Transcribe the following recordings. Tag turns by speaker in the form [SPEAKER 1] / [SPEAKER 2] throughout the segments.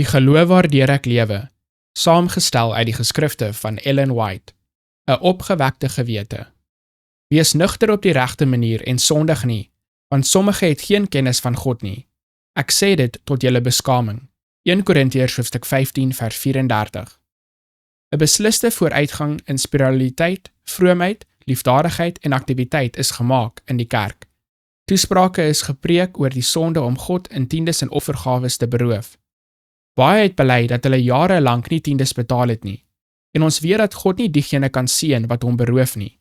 [SPEAKER 1] Die geloof waardeur ek lewe, saamgestel uit die geskrifte van Ellen White, 'n opgewekte gewete. Wees nugter op die regte manier en sondig nie, want sommige het geen kennis van God nie. Ek sê dit tot julle beskaming. 1 Korintiërs hoofstuk 15 vers 34. 'n Besliste vooruitgang in spiritualiteit, vroomheid, liefdadigheid en aktiwiteit is gemaak in die kerk. Toesprake is gepreek oor die sonde om God in tiendes en offergawes te beroof. Baie het bely dat hulle jare lank nie tiendes betaal het nie, en ons weet dat God nie diegene kan seën wat hom beroof nie,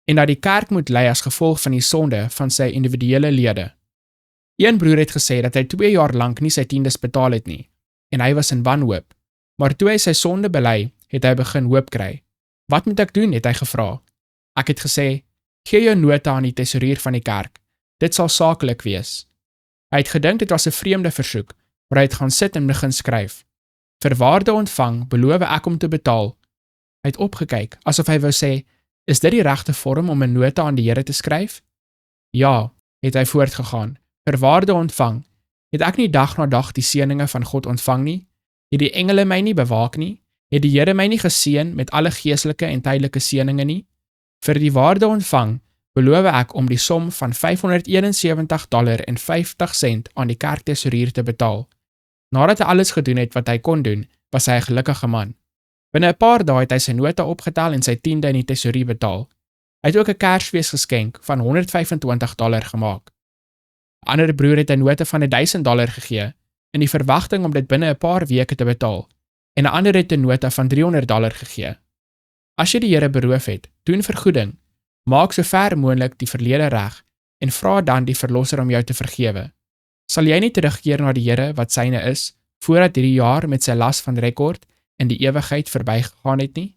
[SPEAKER 1] en dat die kerk moet ly as gevolg van die sonde van sy individuele lede. Een broer het gesê dat hy 2 jaar lank nie sy tiendes betaal het nie, en hy was in wanhoop, maar toe hy sy sonde bely, het hy begin hoop kry. Wat moet ek doen, het hy gevra. Ek het gesê, gee jou nota aan die tesourier van die kerk, dit sal saaklik wees. Hy het gedink dit was 'n vreemde versoek, maar hy het gaan sit en begin skryf. Vir waarde ontvang, beloof ek om te betaal. Hy het opgekyk, asof hy wou sê, is dit die regte vorm om 'n nota aan die Here te skryf? Ja, het hy voortgegaan, vir waarde ontvang, het ek nie dag na dag die seëninge van God ontvang nie, het die engele my nie bewaak nie, het die Here my nie geseën met alle geestelike en tydelike seëninge nie? Vir die waarde ontvang, beloof ek om die som van $571.50 aan die kerktesourier te betaal. Nadat hy alles gedoen het wat hy kon doen, was hy 'n gelukkige man. Binne 'n paar dae het hy sy nota opgetel en sy 10de in die tesourier betaal. Hy het ook 'n Kersfeesgeskenk van $125 gemaak. 'n Ander broer het 'n nota van $1,000 gegee, in die verwagting om dit binne 'n paar weke te betaal, en 'n ander het 'n nota van $300 gegee. As jy die Here beroof het, doen vergoeding, maak so ver moontlik die verlede reg, en vra dan die Verlosser om jou te vergewe. Sal jy nie terugkeer na die Here wat syne is, voordat hierdie jaar met sy las van rekord in die ewigheid verbygegaan het nie?